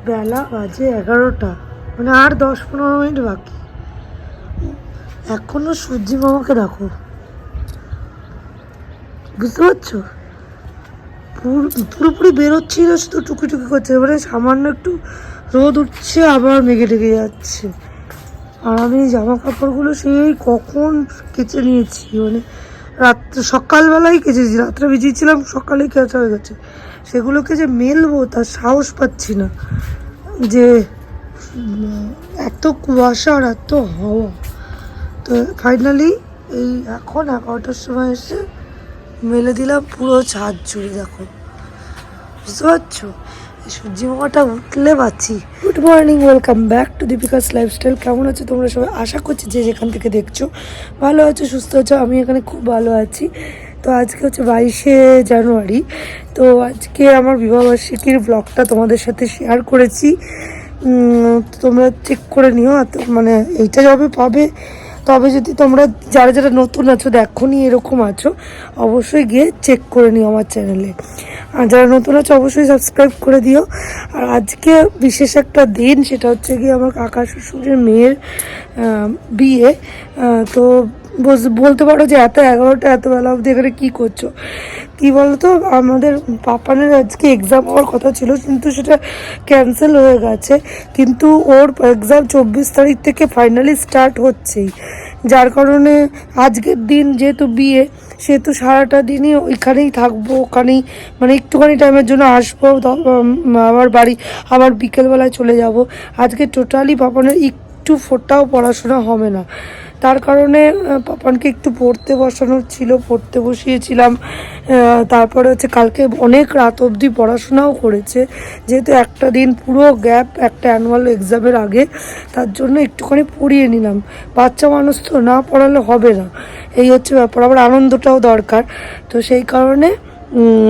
বেলা বাজে 11টা, মানে আর 10-15 মিনিট বাকি। এখনো সূর্যি মামাকে দেখো, বুঝতে পারছো? পুরোপুরি বেরোচ্ছিল, শুধু টুকি টুকি করছে, এবারে সামান্য একটু রোদ উঠছে আবার মেঘে ঢেকে যাচ্ছে। আর আমি জামা কাপড়গুলো সেই কখন কেচে নিয়েছি, মানে সকালবেলায় কেচেছি, রাত্রে ভিজিয়েছিলাম, সকালেই কেচা হয়ে গেছে। সেগুলোকে যে মেলবো তার সাহস পাচ্ছি না, যে এত কুয়াশা আর এত হাওয়া। তো ফাইনালি এই এখন 11টার সময় এসে মেলে দিলাম পুরো ছাদ জুড়ে, দেখো, বুঝতে পারছো? সূর্যি মামাটা উঠলে বাঁচি। Good morning, welcome back to Deepika's lifestyle. কেমন আছো তোমরা সবাই? আশা করছি যে যেখান থেকে দেখছো ভালো আছো, সুস্থ আছো। আমি এখানে খুব ভালো আছি। তো আজকে হচ্ছে 22শে জানুয়ারি। তো আজকে আমার বিবাহবার্ষিকীর ব্লগটা তোমাদের সাথে শেয়ার করেছি, তোমরা চেক করে নিও। মানে এইটা যবে পাবে, তবে যদি তোমরা যারা যারা নতুন আছো, দেখো নি এরকম আছো, অবশ্যই গিয়ে চেক করে নিও আমার চ্যানেলে। আর যারা নতুন আছো অবশ্যই সাবস্ক্রাইব করে দিও। আর আজকে বিশেষ একটা দিন, সেটা হচ্ছে গিয়ে আমার কাকা শ্বশুরের মেয়ের বিয়ে। তো বলতে পারো যে এত 11টা এত বেলা অবধি এখানে কী করছো। কী বলতো, আমাদের পাপানের আজকে এক্সাম হওয়ার কথা ছিল, কিন্তু সেটা ক্যান্সেল হয়ে গেছে। কিন্তু ওর এক্সাম 24 তারিখ থেকে ফাইনালি স্টার্ট হচ্ছেই, যার কারণে আজকের দিন যেহেতু বিয়ে, সেহেতু সারাটা দিনই ওইখানেই থাকবো, ওখানেই মানে একটুখানি টাইমের জন্য আসবো, আবার বাড়ি আবার বিকেলবেলায় চলে যাব। আজকে টোটালি পাপানের একটু ফোটাও পড়াশোনা হবে না, তার কারণে পাপানকে একটু পড়তে বসানোর ছিল, পড়তে বসিয়েছিলাম। তারপরে হচ্ছে কালকে অনেক রাত অবধি পড়াশোনাও করেছে, যেহেতু একটা দিন পুরো গ্যাপ একটা অ্যানুয়াল এক্সামের আগে, তার জন্য একটুখানি পড়িয়ে নিলাম। বাচ্চা মানুষ তো, না পড়ালে হবে না, এই হচ্ছে ব্যাপার। আবার আনন্দটাও দরকার, তো সেই কারণে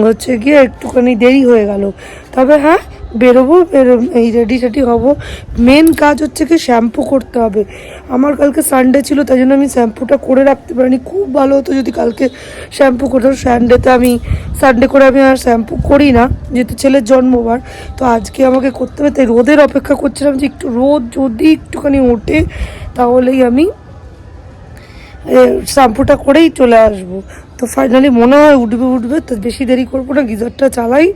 হচ্ছে গিয়ে একটুখানি দেরি হয়ে গেল। তবে হ্যাঁ, বেরোবো, এই রেডি সেডি হবো। মেন কাজ হচ্ছে কি শ্যাম্পু করতে হবে। আমার কালকে সানডে ছিল, তাই জন্য আমি শ্যাম্পুটা করে রাখতে পারিনি। খুব ভালো হতো যদি কালকে শ্যাম্পু করতাম। সানডে করে আমি আর শ্যাম্পু করি না, যেহেতু ছেলের জন্মবার। তো আজকে আমাকে করতে হবে, তাই রোদের অপেক্ষা করছিলাম, যে একটু রোদ যদি একটুখানি ওঠে তাহলেই আমি শ্যাম্পুটা করেই চলে আসবো। তো ফাইনালি মনে হয় উঠবে। তো বেশি দেরি করবো না, গিজারটা চালাই।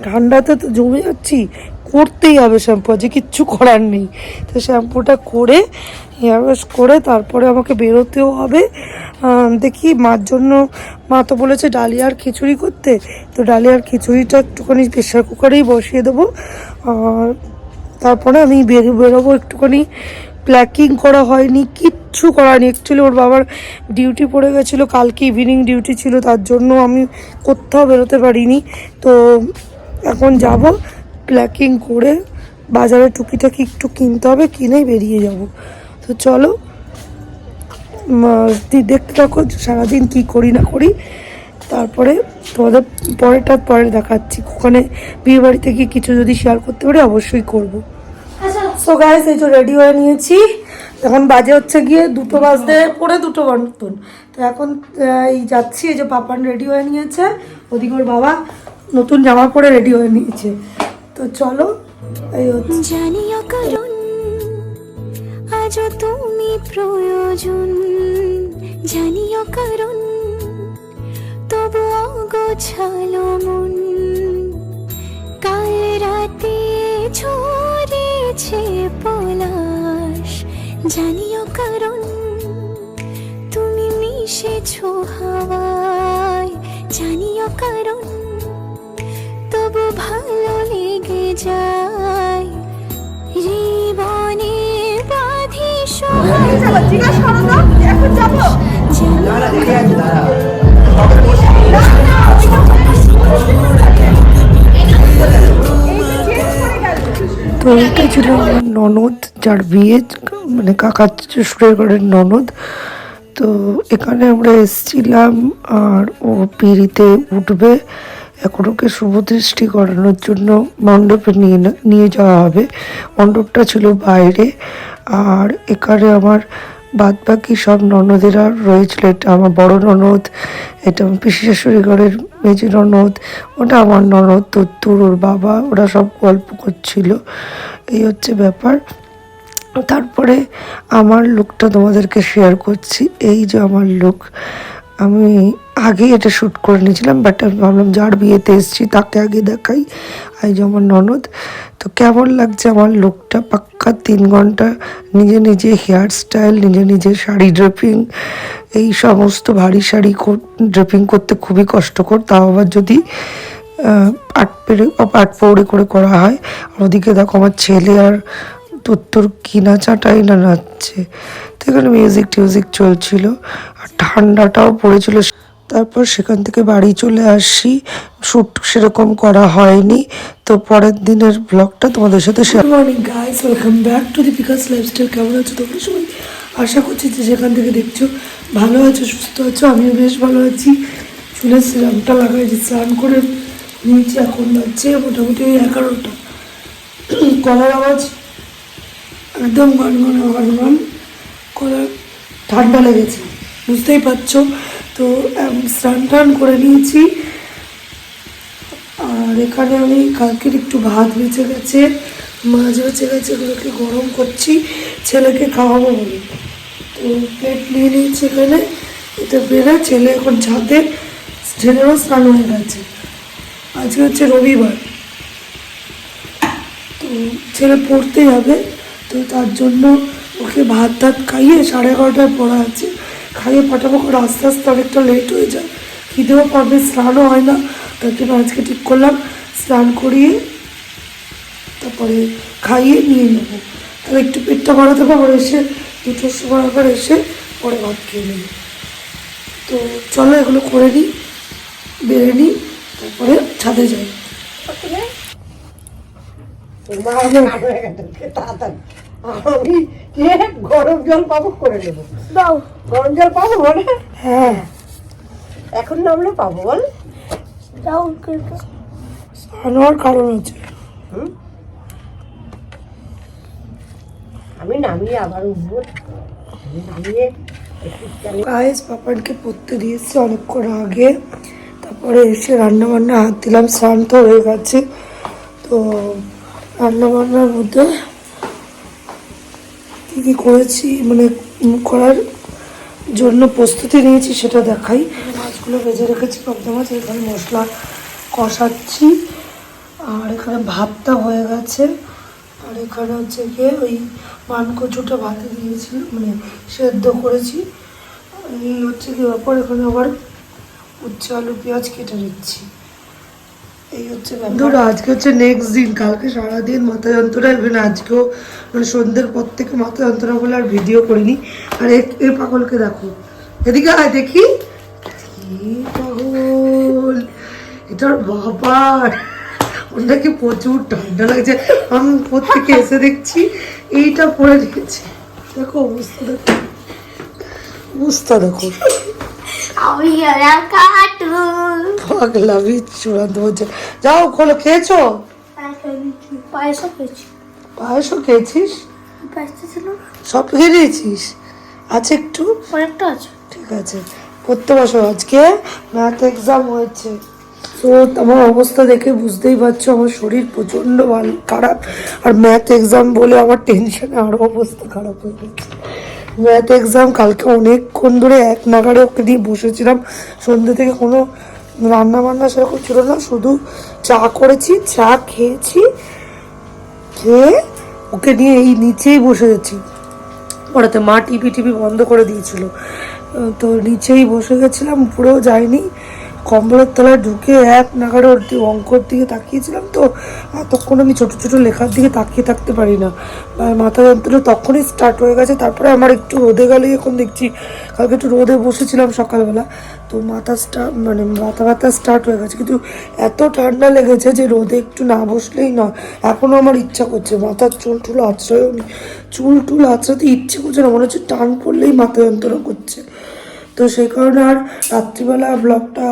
ঠান্ডাতে তো জমে যাচ্ছি, করতেই হবে শ্যাম্পু, আজকে কিচ্ছু করার নেই। তো শ্যাম্পুটা করে হেয়ার ওয়াশ করে তারপরে আমাকে বেরোতেও হবে। দেখি মার জন্য, মা তো বলেছে ডালিয়ার খিচুড়ি করতে, তো ডালিয়ার খিচুড়িটা একটুখানি প্রেশার কুকারেই বসিয়ে দেবো। আর তারপরে আমি বেরোবো। একটুখানি প্ল্যাকিং করা হয়নি, কিচ্ছু করা হয়নি। অ্যাকচুয়ালি ওর বাবার ডিউটি পড়ে গেছিলো, কালকে ইভিনিং ডিউটি ছিল, তার জন্য আমি কোথাও বেরোতে পারিনি। তো এখন যাব, প্ল্যাকিং করে বাজারে টুকিটাকি একটু কিনতে হবে, কিনেই বেরিয়ে যাব। তো চলো দেখতে থাকো সারাদিন কি করি না করি, তারপরে তোমাদের পরে দেখাচ্ছি। ওখানে বিয়ে বাড়িতে গিয়ে কিছু যদি শেয়ার করতে পারি অবশ্যই করবো। সো গাইস, এই তো রেডি হয়ে নিয়েছি। এখন বাজে হচ্ছে গিয়ে 2টো বাজতে পরে 2টো মতন। তো এখন এই যাচ্ছি, এই যে পাপান রেডি হয়ে নিয়েছে, ওদিকে ওর বাবা নতুন জামা পরে রেডি হয়ে নিয়েছে। তো চলো, এই হচ্ছে। জানিও কারণ আজ তুমি প্রয়োজন, জানিও কারণ তবু অগোছালো মন, কাল রাতে ঝরেছে পলাশ, জানিও কারণ তুমি মিশেছো হাওয়ায়, জানিও কারণ তবু ভালো লেগে যায় জীবনে বাঁধি তো এইটা ছিল আমার ননদ, যার বিয়ে, মানে কাকা শ্বশুরের ঘরের ননদ। তো এখানে আমরা এসেছিলাম, আর ও পিঁড়িতে উঠবে। এখন ওকে শুভদৃষ্টি করানোর জন্য মণ্ডপে নিয়ে যাওয়া হবে। মণ্ডপটা ছিল বাইরে। আর এখানে আমার বাদ বাকি সব ননদেরা রয়েছিল। এটা আমার বড় ননদ, এটা আমার পিসি শাশুড়ি ঘরের মেজে ননদ, ওটা আমার ননদ তত্তুর, ওর বাবা, ওরা সব গল্প করছিল। এই হচ্ছে ব্যাপার। তারপরে আমার লুকটা তোমাদেরকে শেয়ার করছি। এই যে আমার লুক, আমি আগে এটা শ্যুট করে নিয়েছিলাম, বাট আমি ভাবলাম যার বিয়েতে এসেছি তাকে আগে দেখাই। এই যে আমার ননদ। তো কেমন লাগছে আমার লুকটা? পাক্কা 3 ঘন্টা নিজে নিজে হেয়ার স্টাইল, নিজে নিজে শাড়ি ড্রেপিং, এই সমস্ত ভারী শাড়ি ড্রেপিং করতে খুবই কষ্টকর। তাও আবার যদি আট পৌড়ে করে করা হয়। আর ওদিকে দেখো আমার ছেলে আর তোর কি নাচাটাই না নাচছে। তো এখানে মিউজিক চলছিল আর ঠান্ডাটাও পড়েছিল। তারপর সেখান থেকে বাড়ি চলে আসি, শ্যুট সেরকম করা হয়নি। তো পরের দিনের ব্লগটা তোমাদের সাথে share. Good morning guys, welcome back to Deepika's lifestyle. কেমন আছো তোমরা সবাই? আশা করছি যে যেখান থেকে দেখছো ভালো আছো, সুস্থ আছো। আমিও বেশ ভালো আছি। চুলের সিরামটা লাগাইছি, স্নান করে নিয়েছি। এখন যাচ্ছে মোটামুটি 11টা। গলার আওয়াজ একদম গনগন, গলার ঠান্ডা লেগেছে, বুঝতেই পারছো। তো স্নান করে নিয়েছি। আর এখানে আমি কালকের একটু ভাত বেঁচে গেছে, মাছ বেঁচে গেছে, এগুলোকে গরম করছি ছেলেকে খাওয়াবো বলে। তো প্লেট নিয়ে নিয়েছি এখানে। এটা বেড়ে ছেলে এখন ছাদে, ছেলেরও স্নান হয়ে গেছে। আজকে হচ্ছে রবিবার, তো ছেলে পড়তে যাবে। তো তার জন্য ওকে ভাত খাইয়ে 11:30টায় পড়া আছে, খাইয়ে পাঠাবো। করে আস্তে আস্তে অনেকটা লেট হয়ে যায়, খিদেও পাবে, স্নানও হয় না। তার জন্য আজকে ঠিক করলাম স্নান করিয়ে তারপরে খাইয়ে নিয়ে নেবো, তাহলে একটু পেটটা বাড়াতে পারবো। এসে 2টোর সময় আবার এসে পরে ভাত খেয়ে নেব। তো চলো এগুলো করে নিই, বেড়ে নিই, তারপরে ছাদে যাই। আমি গরম জল পাবো করে নেবো। দাও, গরম জল পাবো বলে? হ্যাঁ, এখন নামলে পাবো বল। যাও, আনোয়ার কারণ আছে। আমি নামিয়ে আবার উঠবো, নামিয়ে গাইস পাপানকে পড়তে দিয়েছি অনেকক্ষণ আগে। তারপরে এসে রান্না বান্না হাত দিলাম, স্নান তো হয়ে গেছে। তো রান্না বান্নার মধ্যে কী কী করেছি, মানে করার জন্য প্রস্তুতি নিয়েছি সেটা দেখাই। মাছগুলো ভেজে রেখেছি, পাবদা মাছ। এখানে মশলা কষাচ্ছি। আর এখানে ভাতটা হয়ে গেছে। আর এখানে হচ্ছে গিয়ে ওই মানকচুটা ভাতে দিয়েছিল, মানে সেদ্ধ করেছি। এই হচ্ছে কি ব্যাপার। এখানে আবার উচ্ছে আলু পেঁয়াজ কেটে নিচ্ছি। এই হচ্ছে ব্যাপার। আজকে হচ্ছে নেক্সট দিন, কালকে সারাদিন মাথা যন্ত্রণা, ইভেন আজকেও মানে সন্ধ্যের পর থেকে মাথা যন্ত্রণা বলে আর ভিডিও করিনি। আর এই পাগলকে দেখো, এদিকে আয় দেখি, কি পাগল এটার বাবা। ওনাকে প্রচুর ঠান্ডা লাগছে, আমি উপর থেকে এসে দেখছি এইটা পরে নিয়েছে। দেখো অবস্থা, দেখো অবস্থা, দেখো পাগলামি চূড়ান্ত হচ্ছে। যাও খোলো, খেয়েছো? পায়েসও খেয়েছিস? সব খেয়ে নিয়েছিস? আছে একটু, ঠিক আছে। পড়তে বসো, আজকে ম্যাথ এক্সাম হয়েছে। তো আমার অবস্থা দেখে বুঝতেই পারছো আমার শরীর প্রচণ্ড খারাপ। আর ম্যাথ এক্সাম বলে আমার টেনশনে আরও অবস্থা খারাপ হয়ে গেছে। ম্যাথ এক্সাম কালকে অনেকক্ষণ ধরে 1 নাগাড়ে ওকে নিয়ে বসেছিলাম। সন্ধ্যে থেকে কোনো রান্না বান্না সেরকম ছিল না, শুধু চা করেছি, চা খেয়েছি, খেয়ে ওকে নিয়ে এই নিচেই বসে গেছি পড়াতে। মা টিভি বন্ধ করে দিয়েছিল, তো নিচেই বসে গেছিলাম, উপরেও যাইনি। কম্বলের তলায় ঢুকে 1 নাগাড়ে ওর অঙ্কর দিকে তাকিয়েছিলাম। তো এতক্ষণ আমি ছোটো ছোটো লেখার দিকে তাকিয়ে থাকতে পারি না, মাথা যন্ত্রণা তখনই স্টার্ট হয়ে গেছে। তারপরে আমার একটু রোদে গেলে, এখন দেখছি কালকে একটু রোদে বসেছিলাম সকালবেলা, তো মাথা ব্যথা স্টার্ট হয়ে গেছে। কিন্তু এত ঠান্ডা লেগেছে যে রোদে একটু না বসলেই নয়। এখনও আমার ইচ্ছা করছে, মাথার চুল টুল আঁচড়াতে ইচ্ছে করছে না, মনে হচ্ছে টান পড়লেই মাথা যন্ত্রণা করছে। তো সেই কারণে আর রাত্রিবেলা ব্লগটা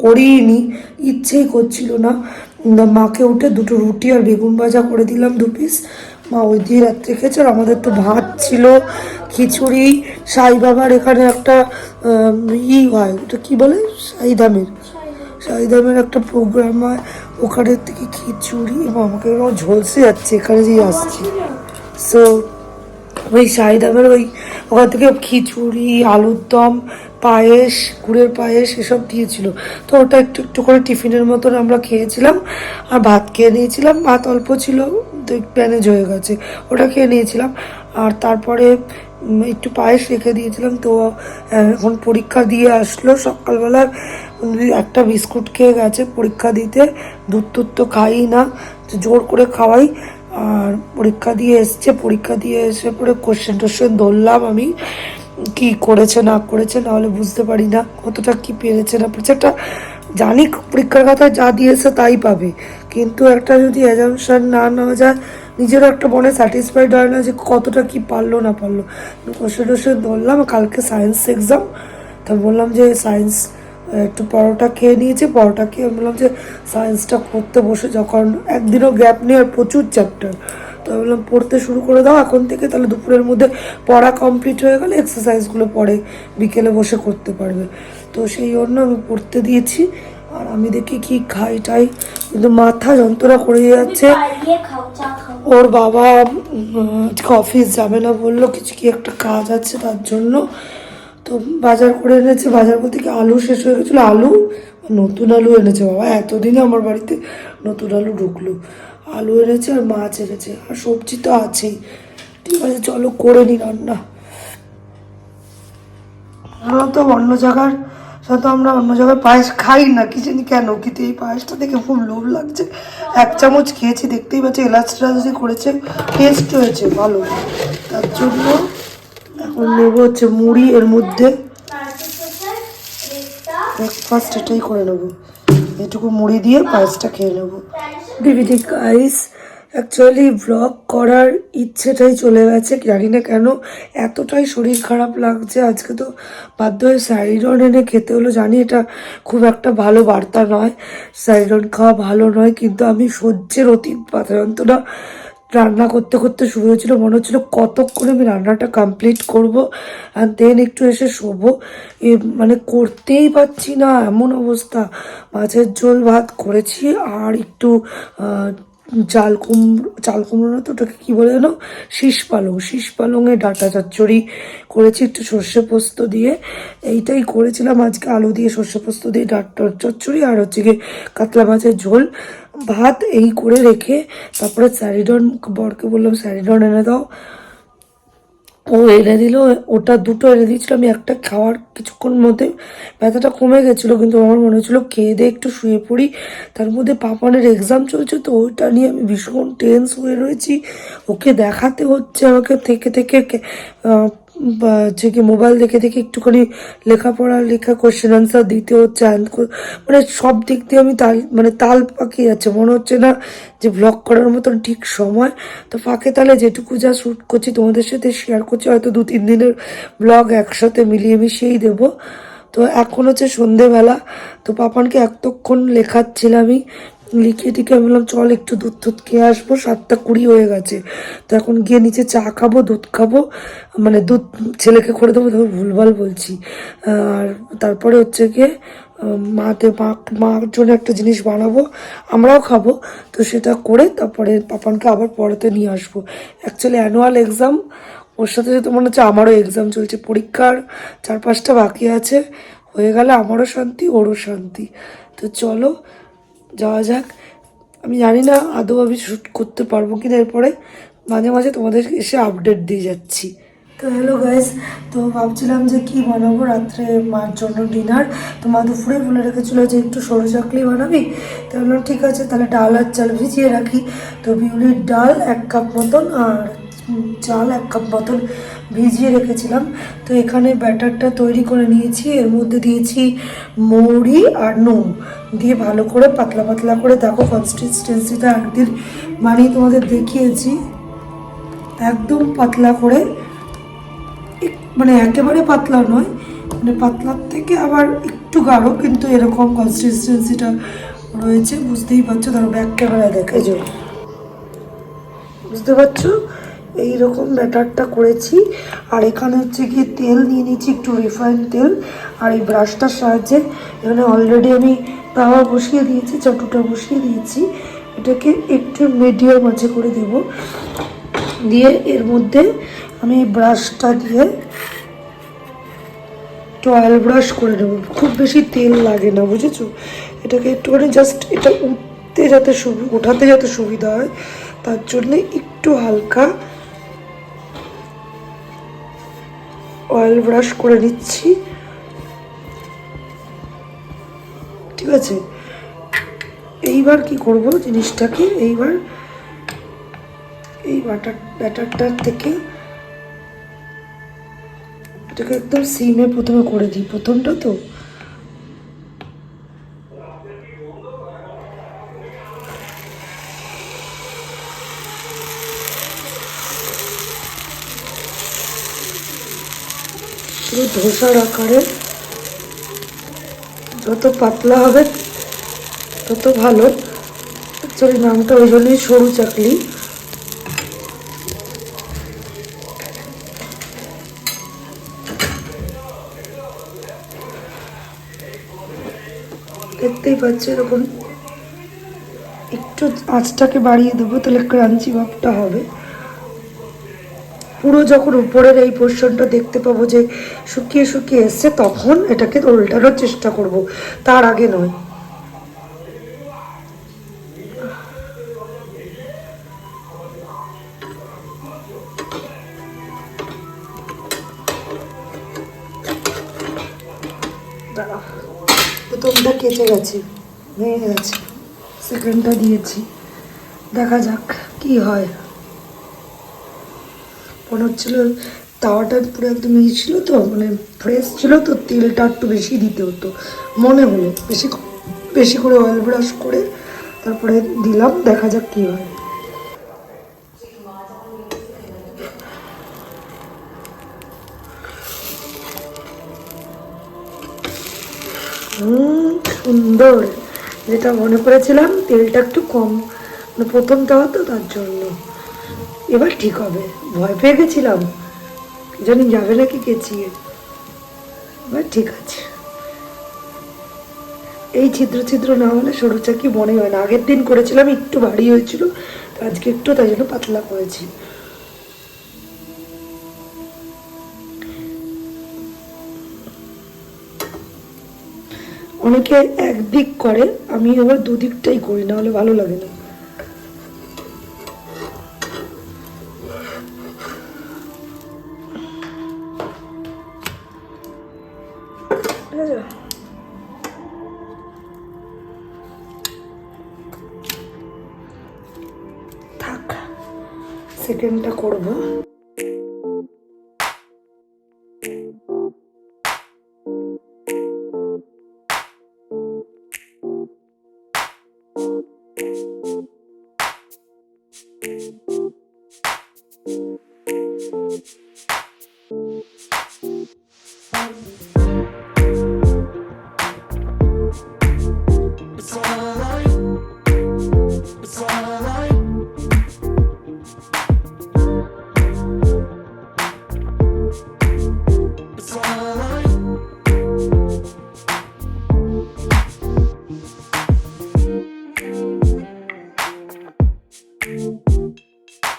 করিনি, ইচ্ছেই করছিল না। মাকে উঠে 2টো রুটি আর বেগুন ভাজা করে দিলাম 2 পিস। মা ওই দিয়ে রাত্রে খেয়েছে। আর আমাদের তো ভাত ছিল, খিচুড়ি, সাই বাবার এখানে একটা হয়, ওটা কী বলে, সাইদামের একটা প্রোগ্রাম হয়, ওখানের থেকে খিচুড়ি এবং আমাকে ঝলসে যাচ্ছে এখানে যেই আসছি। সো ওই সাইদামের ওখান থেকে খিচুড়ি, আলুর দম, পায়েস, গুড়ের পায়েস এসব দিয়েছিল। তো ওটা একটু একটু করে টিফিনের মতন আমরা খেয়েছিলাম। আর ভাত খেয়ে নিয়েছিলাম, ভাত অল্প ছিল, ম্যানেজ হয়ে গেছে, ওটা খেয়ে নিয়েছিলাম। আর তারপরে একটু পায়েস রেখে দিয়েছিলাম। তো এখন পরীক্ষা দিয়ে আসলো সকালবেলা, একটা বিস্কুট খেয়ে গেছে পরীক্ষা দিতে। দুধ টুধ তো খাই না, জোর করে খাওয়াই। আর পরীক্ষা দিয়ে এসছে, পরীক্ষা দিয়ে এসে পরে কোশ্চেন টোশ্চেন ধরলাম আমি, কি করেছে না করেছে, নাহলে বুঝতে পারি না কতটা কি পেরেছে না পেরেছে। একটা জানি পরীক্ষার খাতায় যা দিয়েছে তাই পাবে, কিন্তু একটা যদি অ্যাজাম্পশন না নেওয়া যায়, নিজেরও একটা মনে স্যাটিসফাইড হয় না যে কতটা কি পারলো না পারলো। কোশ্চেন টোশ্চেন ধরলাম। কালকে সায়েন্স এক্সাম, তা বললাম যে সায়েন্স একটু পরোটা খেয়ে নিয়েছে, পরোটা খেয়ে বললাম যে সায়েন্সটা করতে বসে, যখন একদিনও গ্যাপ নেই আর প্রচুর চ্যাপ্টার, তো বললাম পড়তে শুরু করে দাও এখন থেকে, তাহলে দুপুরের মধ্যে পড়া কমপ্লিট হয়ে গেলে এক্সারসাইজগুলো পরে বিকেলে বসে করতে পারবে। তো সেই জন্য আমি পড়তে দিয়েছি। আর আমি দেখি কি খাই টাই, কিন্তু মাথা যন্ত্রণা করে যাচ্ছে। ওর বাবা অফিস যাবে না বললো, কিছু কি একটা কাজ আছে তার জন্য। তো বাজার করে এনেছে, বাজার বলতে কি আলু শেষ হয়ে গেছিলো, আলু নতুন আলু এনেছে। বাবা এতদিনে আমার বাড়িতে নতুন আলু ঢুকলো। আলু এনেছে আর মাছ এনেছে, আর সবজি তো আছেই। ঠিক আছে চলো করে নি রান্না। তো অন্য জায়গার সাথে আমরা অন্য জায়গায় পায়েস খাই না, কি জানি কেন, কিন্তু এই পায়েসটা দেখে খুব লোভ লাগছে। এক চামচ খেয়েছি, দেখতেই পাচ্ছি এলাচ টেলাচ করেছে, টেস্ট হয়েছে ভালো। তার জন্য এখন নেবো হচ্ছে মুড়ি, এর মধ্যে ব্রেকফাস্ট এটাই করে নেবো, এটুকু মুড়ি দিয়ে পায়েসটা খেয়ে নেবো। ডিভিডি গাইস, অ্যাকচুয়ালি ব্লগ করার ইচ্ছেটাই চলে গেছে, জানি না কেন এতটাই শরীর খারাপ লাগছে। আজকে তো বাধ্য হয়ে স্যারিডন এনে খেতে হলো। জানি এটা খুব একটা ভালো বার্তা নয়, স্যারিডন খাওয়া ভালো নয়, কিন্তু আমি সহ্যের অতি মাথা যন্ত্রণা। রান্না করতে করতে শুরু হয়েছিল, মনে হচ্ছিলো কতক্ষণে আমি রান্নাটা কমপ্লিট করবো আর দেন একটু এসে শোবো। মানে করতেই পারছি না এমন অবস্থা। মাছের ঝোল ভাত করেছি, আর একটু চাল কুমড়ো না তো ওটাকে কী বলে জানো, শীষ পালংয়ে ডাঁটা চচ্চড়ি করেছি একটু সর্ষে পোস্ত দিয়ে। এইটাই করেছিলাম আজকে, আলু দিয়ে সর্ষে পোস্ত দিয়ে ডাঁটা চচ্চড়ি, আর হচ্ছে গিয়ে কাতলা মাছের ঝোল ভাত। এই করে রেখে তারপরে স্যারিডন, বরকে বললাম স্যারিডন এনে দাও, ও এনে দিল। ওটা দুটো এনে দিয়েছিল, আমি একটা খাওয়ার কিছুক্ষণ মধ্যে ব্যথাটা কমে গেছিলো, কিন্তু আমার মনে হচ্ছিলো খেয়ে দিয়ে একটু শুয়ে পড়ি। তার মধ্যে পাপানের এক্সাম চলছে, তো ওইটা নিয়ে আমি ভীষণ টেন্স হয়ে রয়েছি। ওকে দেখাতে হচ্ছে আমাকে থেকে হচ্ছে কি মোবাইল দেখে একটুখানি লেখা কোশ্চেন আনসার দিতে হচ্ছে, মানে সব দিক দিয়ে আমি তাল পাকিয়ে যাচ্ছে। মনে হচ্ছে না যে ব্লগ করার মতন ঠিক সময়। তো ফাঁকে তাহলে যেটুকু যা শ্যুট করছি তোমাদের সাথে শেয়ার করছি, হয়তো 2-3 দিনের ব্লগ একসাথে মিলিয়ে মিশিয়েই দেবো। তো এখন হচ্ছে সন্ধেবেলা, তো পাপানকে এতক্ষণ লেখাচ্ছিলাম আমি, লিখে টিকে আমি বললাম চল একটু দুধ খেয়ে আসবো, 7:20 হয়ে গেছে। তো এখন গিয়ে নিচে চা খাবো, দুধ খাবো, মানে দুধ ছেলেকে করে দেবো, তবে ভুলভাল বলছি। আর তারপরে হচ্ছে গিয়ে মার জন্য একটা জিনিস বানাবো, আমরাও খাবো। তো সেটা করে তারপরে পাপানকে আবার পড়াতে নিয়ে আসবো। অ্যাকচুয়ালি অ্যানুয়াল এক্সাম, ওর সাথে সাথে মনে হচ্ছে আমারও এক্সাম চলছে, পরীক্ষার 4-5টা বাকি আছে, হয়ে গেলে আমারও শান্তি ওরও শান্তি। তো চলো যাওয়া যাক। আমি জানি না আদৌ আমি শ্যুট করতে পারবো কিনা, এরপরে মাঝে মাঝে তোমাদের এসে আপডেট দিয়ে যাচ্ছি। তো হ্যালো গাইস, তো ভাবছিলাম যে কি বানাবো রাত্রে মার জন্য ডিনার। তো মা দুপুরে বলে রেখেছিলো যে একটু সরু চাকলি বানাবি, তো বললাম ঠিক আছে তাহলে ডাল আর চাল ভিজিয়ে রাখি। তো বিউলির ডাল 1 কাপ মতন আর চাল 1 কাপ মতন ভিজিয়ে রেখেছিলাম। তো এখানে ব্যাটারটা তৈরি করে নিয়েছি, এর মধ্যে দিয়েছি মৌরি আর নুন দিয়ে ভালো করে পাতলা পাতলা করে, দেখো কনসিস্টেন্সিটা একদিন বানিয়ে তোমাদের দেখিয়েছি, একদম পাতলা করে, মানে একেবারে পাতলা নয়, মানে পাতলার থেকে আবার একটু গাঢ়, কিন্তু এরকম কনসিস্টেন্সিটা রয়েছে, বুঝতেই পারছো। ধরো ব্যাক ক্যামেরা দেখে যে বুঝতে পারছো? এইরকম ব্যাটারটা করেছি। আর এখানে হচ্ছে গিয়ে তেল নিয়ে নিয়েছি, একটু রিফাইন তেল। আর এই ব্রাশটার সাহায্যে এখানে অলরেডি আমি তাওয়া বসিয়ে দিয়েছি, চাটুটা বসিয়ে দিয়েছি। এটাকে একটু মিডিয়াম আঁচে করে দেব, দিয়ে এর মধ্যে আমি ব্রাশটা দিয়ে একটু অয়েল ব্রাশ করে নেব। খুব বেশি তেল লাগে না, বুঝেছো? এটাকে একটুখানি জাস্ট এটা ওঠাতে যাতে সুবিধা হয় তার জন্যে একটু হালকা অয়েল ব্রাশ করে নিচ্ছি, ঠিক আছে? এইবার কি করব জিনিসটাকে, এইবার এই ব্যাটারটার থেকে এটাকে একদম সিমে প্রথমে করে দিই, প্রথমটা তো। পুরো ধোসার আকারে, যত পাতলা হবে তত ভালো। অ্যাকচুয়ালি নামটা ওই জন্যই সরু চাকলি। দেখতেই পাচ্ছ এরকম একটু আঁচটাকে বাড়িয়ে দেবো, তাহলে ক্রাঞ্চি ভাবটা হবে। পুরো যখন উপরের এই পোর্শনটা দেখতে পাবো যে শুকিয়ে শুকিয়ে এসছে, তখন এটাকে উল্টানোর চেষ্টা করব, তার আগে নয়। প্রথমটা কেটে গেছে, ভেঙে গেছে, সেকেন্ডটা দিয়েছি, দেখা যাক কি হয়। মনে হচ্ছিল তাওয়াটা পুরো একদম ইয়ে ছিল তো, মানে ফ্রেশ ছিল তো, তেলটা একটু বেশি দিতে হতো মনে হলো। বেশি করে অয়েল ব্রাশ করে তারপরে দিলাম, দেখা যাক কি হয়। সুন্দর। যেটা মনে করেছিলাম তেলটা একটু কম, মানে প্রথমটা হতো তার জন্য। এবার ঠিক হবে, ভয় পেয়ে গেছিলাম জানি যাবে নাকি কেচিয়ে। এবার ঠিক আছে। এই ছিদ্র ছিদ্র না হলে সরু চাকি মনে হয় না। আগের দিন করেছিলাম একটু ভারী হয়েছিল, আজকে একটু তাই জন্য পাতলা করেছি। অনেকে একদিক করে, আমি আবার দুদিকটাই করি, না হলে ভালো লাগে না। থাক, সেকেন্ডটা করবো।